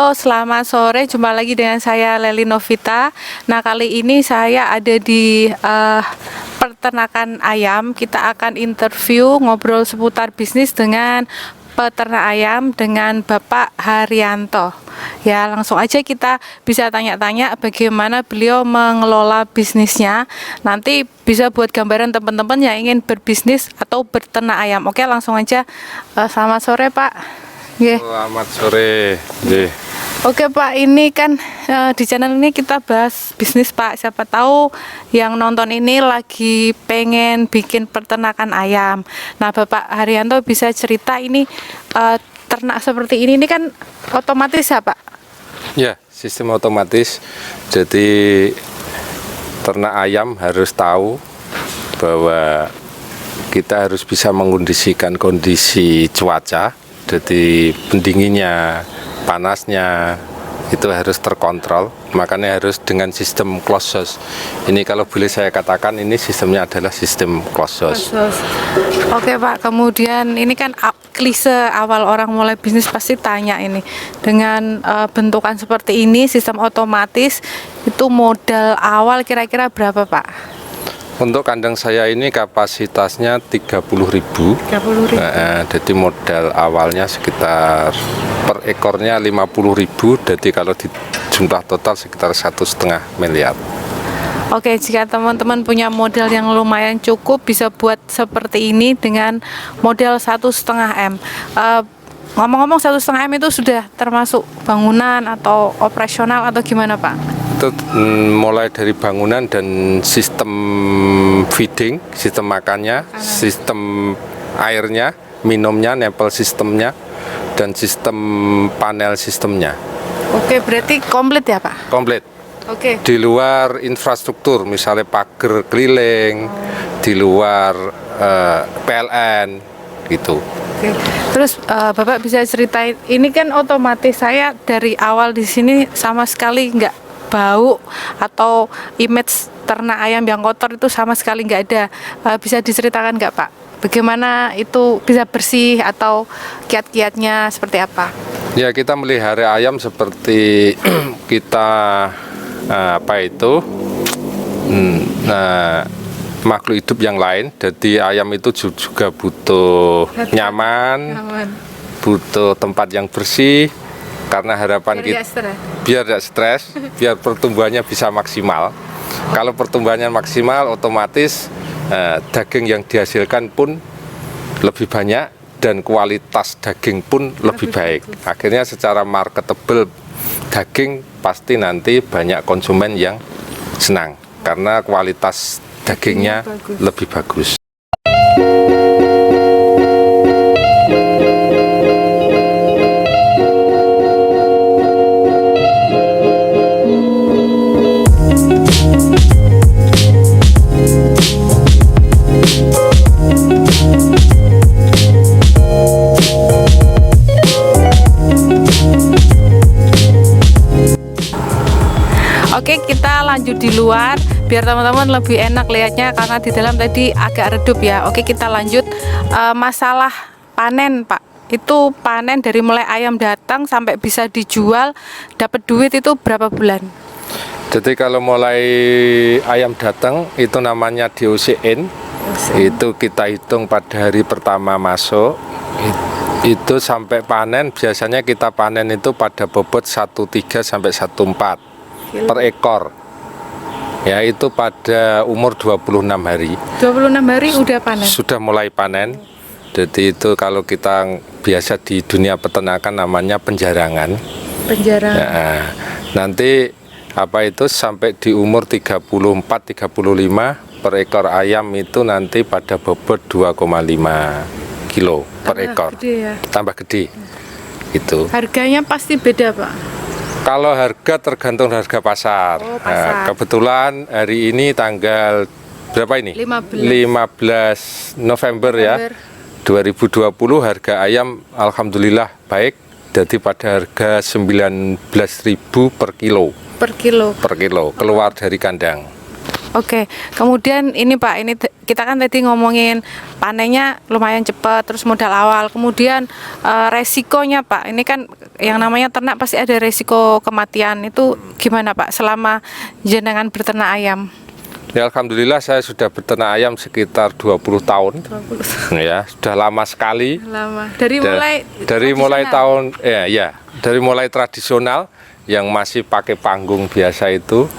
Halo, selamat sore. Jumpa lagi dengan saya Leli Novita. Nah, kali ini saya ada di peternakan ayam. Kita akan interview, ngobrol seputar bisnis dengan peternak ayam dengan Bapak Haryanto. Ya, langsung aja kita bisa tanya-tanya bagaimana beliau mengelola bisnisnya. Nanti bisa buat gambaran teman-teman yang ingin berbisnis atau berternak ayam. Oke, langsung aja. Selamat sore, Pak. Yeah. Selamat sore. Yeah. Oke Pak, ini kan di channel ini kita bahas bisnis Pak. Siapa tahu yang nonton ini lagi pengen bikin peternakan ayam. Nah Bapak Haryanto bisa cerita ini ternak seperti ini kan otomatis ya Pak? Ya, sistem otomatis. Jadi ternak ayam harus tahu bahwa kita harus bisa mengkondisikan kondisi cuaca. Jadi pendinginnya, panasnya itu harus terkontrol, makanya harus dengan sistem closed source. Ini kalau boleh saya katakan ini sistemnya adalah sistem closed source. Oke Pak, kemudian ini kan klise awal orang mulai bisnis pasti tanya ini dengan bentukan seperti ini, sistem otomatis itu modal awal kira-kira berapa Pak? Untuk kandang saya ini kapasitasnya 30.000. 30.000. Jadi modal awalnya sekitar per ekornya 50.000. Jadi kalau di jumlah total sekitar 1,5 miliar. Oke, jika teman-teman punya modal yang lumayan cukup bisa buat seperti ini dengan modal 1,5 M. Ngomong-ngomong 1,5 M itu sudah termasuk bangunan atau operasional atau gimana Pak? Itu mulai dari bangunan dan sistem feeding, sistem makannya, sistem airnya, minumnya, nempel sistemnya, dan sistem panel sistemnya. Oke, berarti komplit ya Pak? Komplit. Oke. Di luar infrastruktur, misalnya pagar keliling, di luar PLN, gitu. Oke. Terus Bapak bisa ceritain, ini kan otomatis saya dari awal di sini sama sekali nggak bau atau image ternak ayam yang kotor itu sama sekali nggak ada. Bisa diceritakan nggak Pak? Bagaimana itu bisa bersih atau kiat-kiatnya seperti apa? Ya, kita melihara ayam seperti kita makhluk hidup yang lain. Jadi ayam itu juga butuh nyaman, butuh tempat yang bersih. Karena harapan kita biar tidak stres, biar pertumbuhannya bisa maksimal. Kalau pertumbuhannya maksimal, otomatis daging yang dihasilkan pun lebih banyak dan kualitas daging pun lebih baik. Akhirnya secara marketable daging pasti nanti banyak konsumen yang senang karena kualitas dagingnya lebih bagus. Oke, kita lanjut di luar biar teman-teman lebih enak lihatnya karena di dalam tadi agak redup ya. Oke, kita lanjut masalah panen Pak. Itu panen dari mulai ayam datang sampai bisa dijual dapat duit itu berapa bulan? Jadi kalau mulai ayam datang itu namanya DOCN. Itu kita hitung pada hari pertama masuk. Itu sampai panen biasanya kita panen itu pada bobot 1,3 sampai 1,4 per ekor. Ya, itu pada umur 26 hari. 26 hari udah panen? Sudah mulai panen. Jadi itu kalau kita biasa di dunia peternakan namanya penjarangan. Penjarangan. Nah, nanti sampai di umur 34-35 per ekor ayam itu nanti pada bobot 2,5 kilo per ekor. Gede ya? Tambah gede. Gitu. Harganya pasti beda Pak? Kalau harga tergantung harga pasar. Oh, pasar. Nah, kebetulan hari ini tanggal berapa ini? 15 November ya. 2020 harga ayam alhamdulillah baik. Jadi pada harga 19.000 per kilo. Per kilo. Per kilo keluar dari kandang. Oke, kemudian ini Pak, ini kita kan tadi ngomongin panennya lumayan cepat, terus modal awal, kemudian resikonya Pak, ini kan yang namanya ternak pasti ada resiko kematian, itu gimana Pak selama jenengan berternak ayam? Ya alhamdulillah saya sudah berternak ayam sekitar 20 tahun. 20. Ya, sudah lama sekali. Lama. Dari mulai tahun dari mulai tradisional yang masih pakai panggung biasa itu,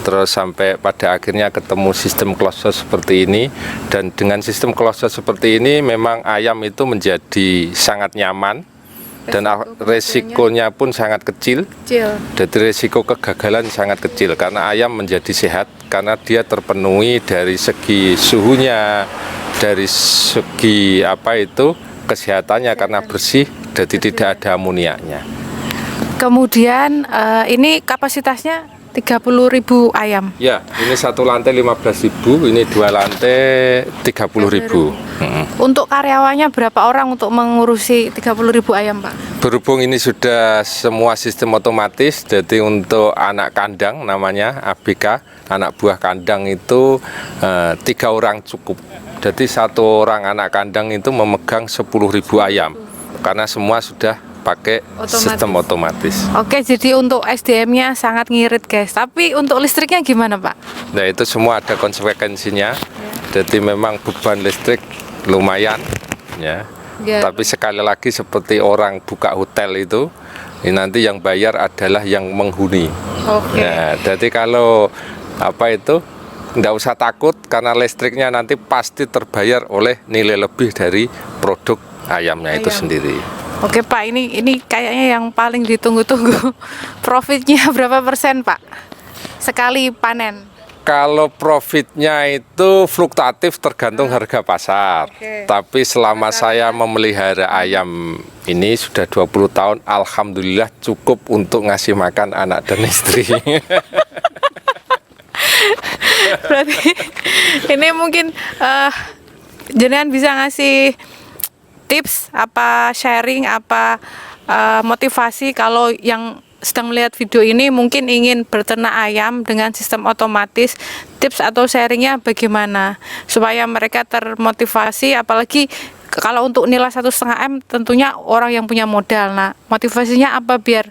terus sampai pada akhirnya ketemu sistem closed seperti ini. Dan dengan sistem closed seperti ini memang ayam itu menjadi sangat nyaman dan resikonya pun sangat kecil. Jadi resiko kegagalan sangat kecil karena ayam menjadi sehat karena dia terpenuhi dari segi suhunya, dari segi kesehatannya karena bersih, jadi tidak ada amoniaknya. Kemudian ini kapasitasnya 30.000 ayam. Ya, ini satu lantai 15.000, ini dua lantai 30.000. Untuk karyawannya berapa orang untuk mengurusi 30.000 ayam, Pak? Berhubung ini sudah semua sistem otomatis, jadi untuk anak kandang namanya ABK, anak buah kandang itu 3 orang cukup. Jadi 1 orang anak kandang itu memegang 10.000 ayam, karena semua sudah pakai sistem otomatis. Oke, jadi untuk SDM-nya sangat ngirit guys. Tapi untuk listriknya gimana Pak? Nah itu semua ada konsekuensinya. Jadi memang beban listrik lumayan, ya. Tapi sekali lagi seperti orang buka hotel itu, ini nanti yang bayar adalah yang menghuni. Nah, jadi kalau nggak usah takut karena listriknya nanti pasti terbayar oleh nilai lebih dari produk ayamnya itu sendiri. Oke Pak, ini kayaknya yang paling ditunggu-tunggu. Profitnya berapa persen Pak sekali panen? Kalau profitnya itu fluktuatif tergantung harga pasar. Tapi selama saya memelihara ayam ini sudah 20 tahun, alhamdulillah cukup untuk ngasih makan anak dan istri. Berarti ini mungkin jenengan bisa ngasih tips apa, sharing apa, motivasi kalau yang sedang melihat video ini mungkin ingin berternak ayam dengan sistem otomatis, tips atau sharingnya bagaimana supaya mereka termotivasi, apalagi kalau untuk nilai 1,5 M tentunya orang yang punya modal. Nah, motivasinya apa biar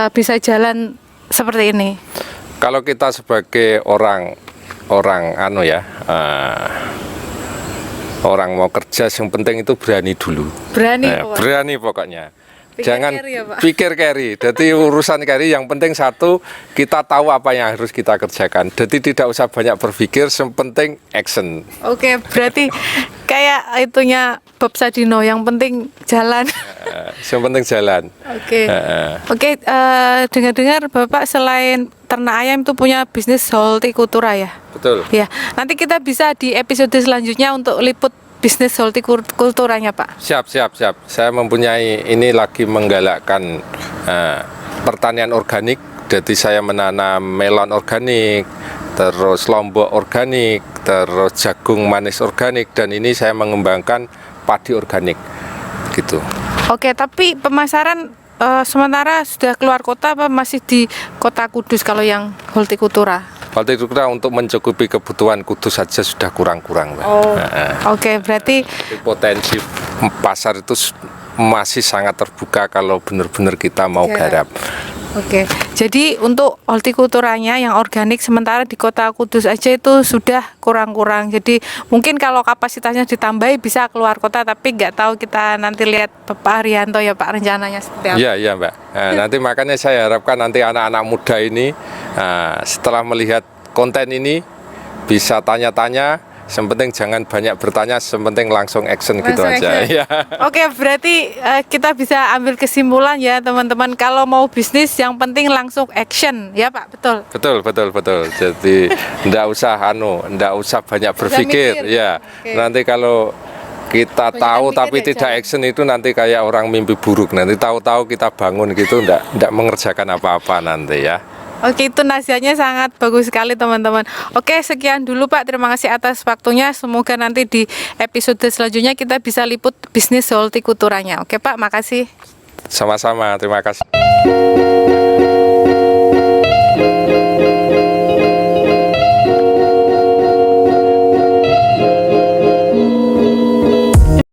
bisa jalan seperti ini? Kalau kita sebagai orang mau kerja, yang penting itu berani dulu. Berani pokoknya. Jangan pikir carry. Jadi urusan carry yang penting satu, kita tahu apa yang harus kita kerjakan. Jadi tidak usah banyak berpikir, yang penting action. Oke, berarti kayak itunya Bob Sadino, yang penting jalan. Yang penting jalan. Oke, dengar-dengar Bapak selain ternak ayam itu punya bisnis hortikultura ya? Betul. Ya, nanti kita bisa di episode selanjutnya untuk liput bisnis hortikulturanya Pak. Siap. Saya mempunyai ini lagi menggalakkan pertanian organik. Jadi saya menanam melon organik, terus lombok organik, terus jagung manis organik, dan ini saya mengembangkan padi organik, gitu. Oke, tapi pemasaran sementara sudah keluar kota apa masih di Kota Kudus kalau yang hortikultura? Hortikultura untuk mencukupi kebutuhan Kudus saja sudah kurang-kurang, Mbak. Oke, berarti potensi pasar itu masih sangat terbuka kalau benar-benar kita mau garap. Oke, jadi untuk hortikulturanya yang organik sementara di Kota Kudus aja itu sudah kurang-kurang. Jadi mungkin kalau kapasitasnya ditambahi bisa keluar kota, tapi nggak tahu, kita nanti lihat Bapak Haryanto ya Pak rencananya seperti apa. Iya Mbak. Nah, nanti makanya saya harapkan nanti anak-anak muda ini setelah melihat konten ini bisa tanya-tanya. Yang penting jangan banyak bertanya, yang penting langsung action gitu aja. Ya. Oke, berarti kita bisa ambil kesimpulan ya teman-teman, kalau mau bisnis yang penting langsung action ya Pak, betul? Betul. Jadi enggak usah banyak berpikir ya. Nanti kalau kita tahu tapi tidak action itu nanti kayak orang mimpi buruk. Nanti tahu-tahu kita bangun gitu enggak mengerjakan apa-apa nanti ya. Oke, itu nasihatnya sangat bagus sekali teman-teman. Oke, sekian dulu Pak, terima kasih atas waktunya. Semoga nanti di episode selanjutnya kita bisa liput bisnis hortikulturanya. Oke Pak, makasih. Sama-sama, terima kasih.